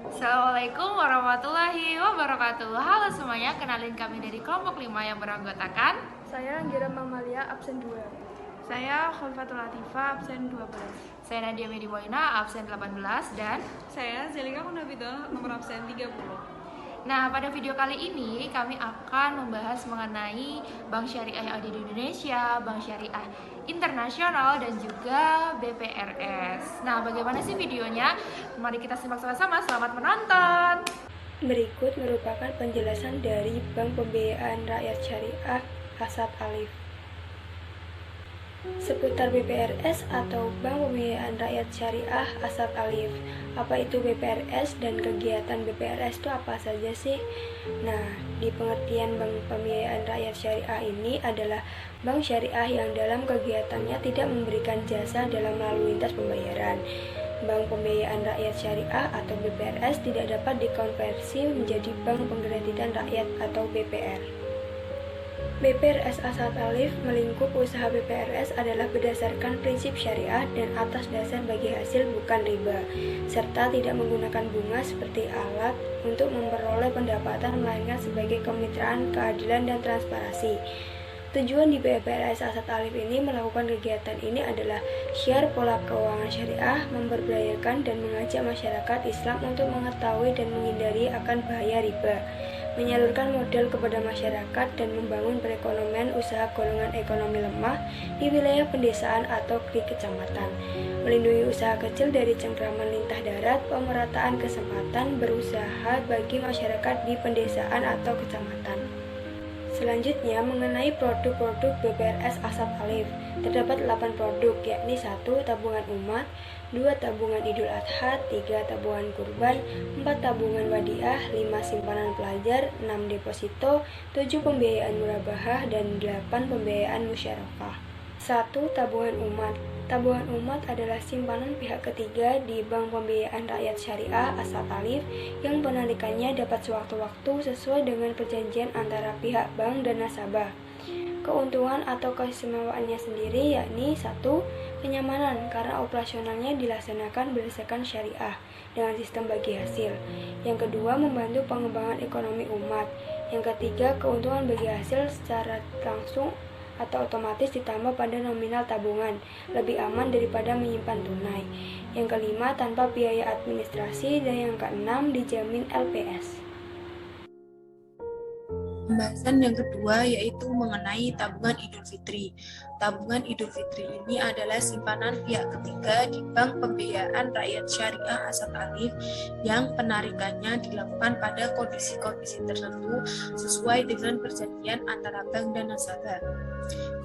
Assalamualaikum warahmatullahi wabarakatuh. Halo semuanya, kenalin kami dari kelompok 5 yang beranggotakan. Saya Anggira Mamalia, absen 2. Saya Khulfatul Latifah, absen 12. Saya Nadia Mediboina, absen 18. Dan saya Zelika Kunabidah, nomor absen 30. Nah, pada video kali ini kami akan membahas mengenai bank syariah yang ada di Indonesia, bank syariah internasional, dan juga BPRS. Nah, bagaimana sih videonya? Mari kita simak sama-sama, selamat menonton. Berikut merupakan penjelasan dari Bank Pembiayaan Rakyat Syariah Asad Alif. Seputar BPRS atau Bank Pembiayaan Rakyat Syariah Asad Alif. Apa itu BPRS dan kegiatan BPRS itu apa saja sih? Nah, di pengertian Bank Pembiayaan Rakyat Syariah ini adalah bank syariah yang dalam kegiatannya tidak memberikan jasa dalam lalu lintas pembayaran. Bank Pembiayaan Rakyat Syariah atau BPRS tidak dapat dikonversi menjadi Bank Pengkreditan Rakyat atau BPR. BPRS Asad Alif melingkup usaha BPRS adalah berdasarkan prinsip syariah dan atas dasar bagi hasil bukan riba, serta tidak menggunakan bunga seperti alat untuk memperoleh pendapatan melainkan sebagai kemitraan, keadilan, dan transparansi. Tujuan di BPRS Asad Alif ini melakukan kegiatan ini adalah syiar pola keuangan syariah, memberdayakan dan mengajak masyarakat Islam untuk mengetahui dan menghindari akan bahaya riba, menyalurkan modal kepada masyarakat dan membangun perekonomian usaha golongan ekonomi lemah di wilayah pedesaan atau di kecamatan, melindungi usaha kecil dari cengkraman lintah darat, pemerataan kesempatan berusaha bagi masyarakat di pedesaan atau kecamatan. Selanjutnya, mengenai produk-produk BPRS Asad Alif, terdapat 8 produk, yakni 1. Tabungan umat, 2. Tabungan Idul Adha, 3. Tabungan kurban, 4. Tabungan wadiah, 5. Simpanan pelajar, 6. Deposito, 7. Pembiayaan murabahah, dan 8. Pembiayaan musyarakah. 1. Tabungan umat. Tabungan umat adalah simpanan pihak ketiga di Bank Pembiayaan Rakyat Syariah Asad Alif yang penarikannya dapat sewaktu-waktu sesuai dengan perjanjian antara pihak bank dan nasabah. Keuntungan atau keistimewaannya sendiri yakni 1. Kenyamanan karena operasionalnya dilaksanakan berdasarkan syariah dengan sistem bagi hasil. Yang kedua, membantu pengembangan ekonomi umat. Yang ketiga, keuntungan bagi hasil secara langsung atau otomatis ditambah pada nominal tabungan, lebih aman daripada menyimpan tunai. Yang kelima, tanpa biaya administrasi, dan yang keenam, dijamin LPS. Pembahasan yang kedua yaitu mengenai tabungan Idul Fitri. Tabungan Idul Fitri ini adalah simpanan pihak ketiga di Bank Pembiayaan Rakyat Syariah Asad Alif yang penarikannya dilakukan pada kondisi-kondisi tertentu sesuai dengan perjanjian antara bank dan nasabah.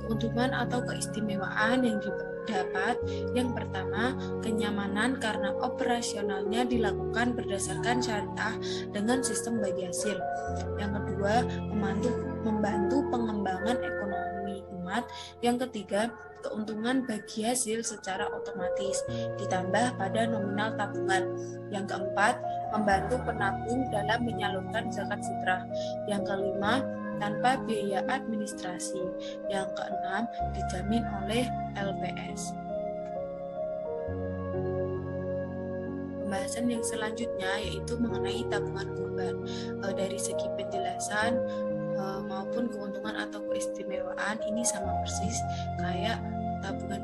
Keuntungan atau keistimewaan yang didapat, yang pertama, kenyamanan karena operasionalnya dilakukan berdasarkan syariah dengan sistem bagi hasil. Yang kedua, membantu pengembangan ekonomi umat. Yang ketiga, keuntungan bagi hasil secara otomatis ditambah pada nominal tabungan. Yang keempat, membantu penabung dalam menyalurkan zakat fitrah. Yang kelima, tanpa biaya administrasi. Yang keenam, dijamin oleh LPS. Pembahasan yang selanjutnya yaitu mengenai tabungan kurban. Dari segi penjelasan maupun keuntungan atau keistimewaan ini sama persis kayak tabungan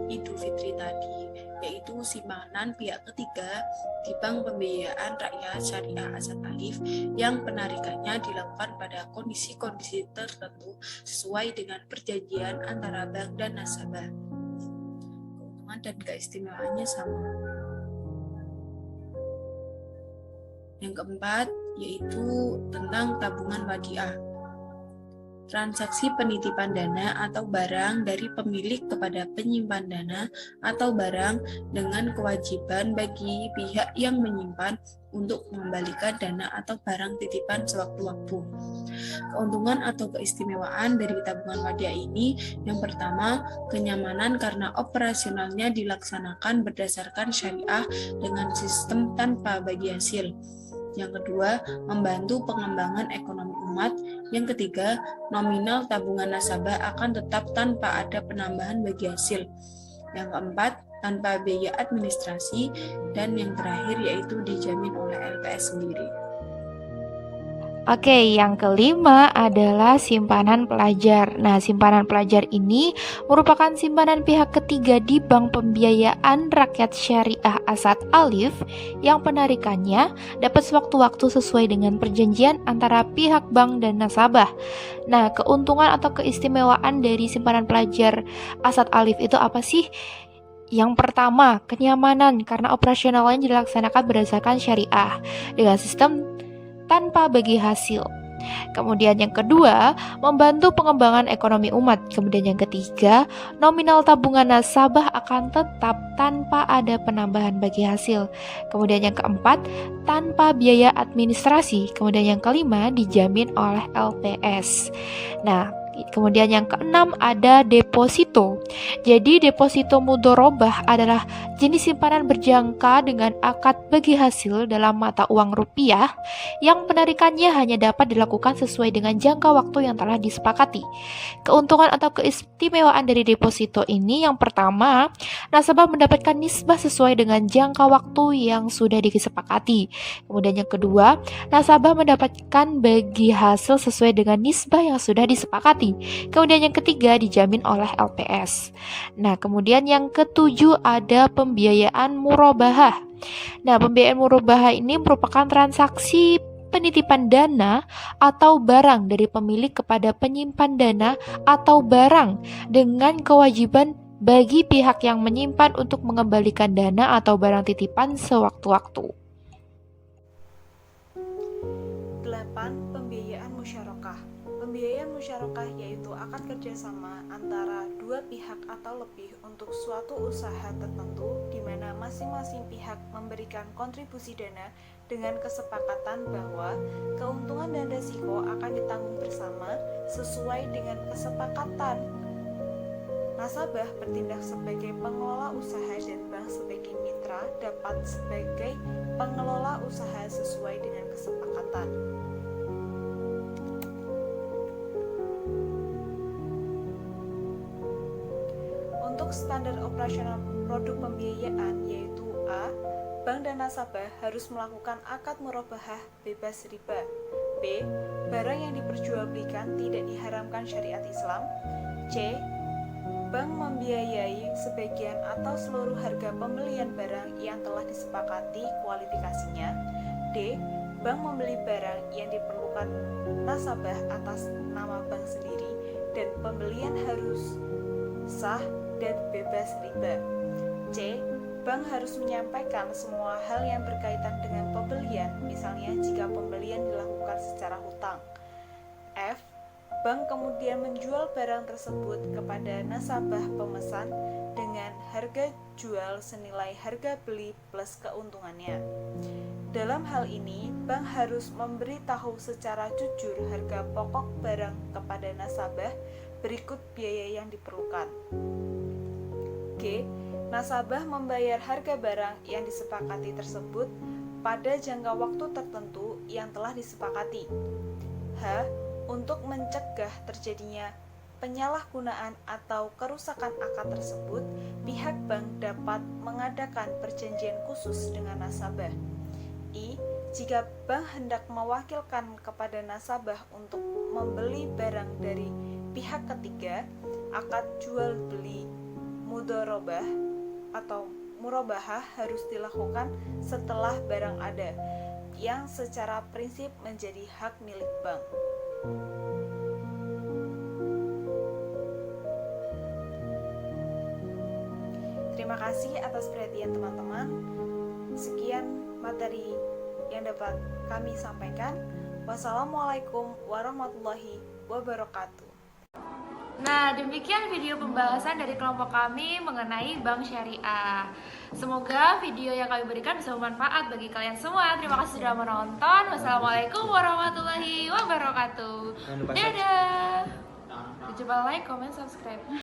Idul Fitri tadi, yaitu simpanan pihak ketiga di Bank Pembiayaan Rakyat Syariah Asad Alif yang penarikannya dilakukan pada kondisi-kondisi tertentu sesuai dengan perjanjian antara bank dan nasabah. Keuntungan dan keistimewaannya sama. Yang keempat yaitu tentang tabungan wadiah. Transaksi penitipan dana atau barang dari pemilik kepada penyimpan dana atau barang dengan kewajiban bagi pihak yang menyimpan untuk mengembalikan dana atau barang titipan sewaktu-waktu. Keuntungan atau keistimewaan dari tabungan wadiah ini, yang pertama, kenyamanan karena operasionalnya dilaksanakan berdasarkan syariah dengan sistem tanpa bagi hasil. Yang kedua, membantu pengembangan ekonomi umat. Yang ketiga, nominal tabungan nasabah akan tetap tanpa ada penambahan bagi hasil. Yang keempat, tanpa biaya administrasi, dan yang terakhir yaitu dijamin oleh LPS sendiri. Oke, yang kelima adalah simpanan pelajar. Nah, simpanan pelajar ini merupakan simpanan pihak ketiga di Bank Pembiayaan Rakyat Syariah Asad Alif yang penarikannya dapat sewaktu-waktu sesuai dengan perjanjian antara pihak bank dan nasabah. Nah, keuntungan atau keistimewaan dari simpanan pelajar Asad Alif itu apa sih? Yang pertama, kenyamanan karena operasionalnya dilaksanakan berdasarkan syariah dengan sistem tanpa bagi hasil. Kemudian yang kedua, membantu pengembangan ekonomi umat. Kemudian yang ketiga, nominal tabungan nasabah akan tetap tanpa ada penambahan bagi hasil. Kemudian yang keempat, tanpa biaya administrasi. Kemudian yang kelima, dijamin oleh LPS. Nah, kemudian yang keenam ada deposito. Jadi deposito mudorobah adalah jenis simpanan berjangka dengan akad bagi hasil dalam mata uang rupiah yang penarikannya hanya dapat dilakukan sesuai dengan jangka waktu yang telah disepakati. Keuntungan atau keistimewaan dari deposito ini yang pertama, nasabah mendapatkan nisbah sesuai dengan jangka waktu yang sudah disepakati. Kemudian yang kedua, nasabah mendapatkan bagi hasil sesuai dengan nisbah yang sudah disepakati. Kemudian yang ketiga, dijamin oleh LPS. Nah, kemudian yang ketujuh ada pembiayaan murabahah. Nah, pembiayaan murabahah ini merupakan transaksi penitipan dana atau barang dari pemilik kepada penyimpan dana atau barang dengan kewajiban bagi pihak yang menyimpan untuk mengembalikan dana atau barang titipan sewaktu-waktu. 8. Pembiayaan musyarakah. Pembiayaan musyarakah yaitu akad kerjasama antara dua pihak atau lebih untuk suatu usaha tertentu di mana masing-masing pihak memberikan kontribusi dana dengan kesepakatan bahwa keuntungan dan risiko akan ditanggung bersama sesuai dengan kesepakatan. Nasabah bertindak sebagai pengelola usaha dan bank sebagai mitra dapat sebagai pengelola usaha sesuai dengan kesepakatan. Untuk standar operasional produk pembiayaan yaitu A. Bank dan nasabah harus melakukan akad murabahah bebas riba. B. Barang yang diperjualbelikan tidak diharamkan syariat Islam. C. Bank membiayai sebagian atau seluruh harga pembelian barang yang telah disepakati kualifikasinya. D. Bank membeli barang yang diperlukan nasabah atas nama bank sendiri dan pembelian harus sah dan bebas riba. C. Bank harus menyampaikan semua hal yang berkaitan dengan pembelian, misalnya jika pembelian dilakukan secara hutang. F. Bank kemudian menjual barang tersebut kepada nasabah pemesan dengan harga jual senilai harga beli plus keuntungannya. Dalam hal ini, bank harus memberitahu secara jujur harga pokok barang kepada nasabah berikut biaya yang diperlukan. G. Nasabah membayar harga barang yang disepakati tersebut pada jangka waktu tertentu yang telah disepakati. H. Untuk mencegah terjadinya penyalahgunaan atau kerusakan akad tersebut, pihak bank dapat mengadakan perjanjian khusus dengan nasabah. I. Jika bank hendak mewakilkan kepada nasabah untuk membeli barang dari pihak ketiga, akad jual beli mudharabah atau murabahah harus dilakukan setelah barang ada, yang secara prinsip menjadi hak milik bank. Terima kasih atas perhatian teman-teman. Sekian materi yang dapat kami sampaikan. Wassalamualaikum warahmatullahi wabarakatuh. Nah, demikian video pembahasan dari kelompok kami mengenai Bank Syariah. Semoga video yang kami berikan bisa bermanfaat bagi kalian semua. Terima kasih sudah menonton. Wassalamualaikum warahmatullahi wabarakatuh. Dadah. Jangan lupa like, comment, subscribe.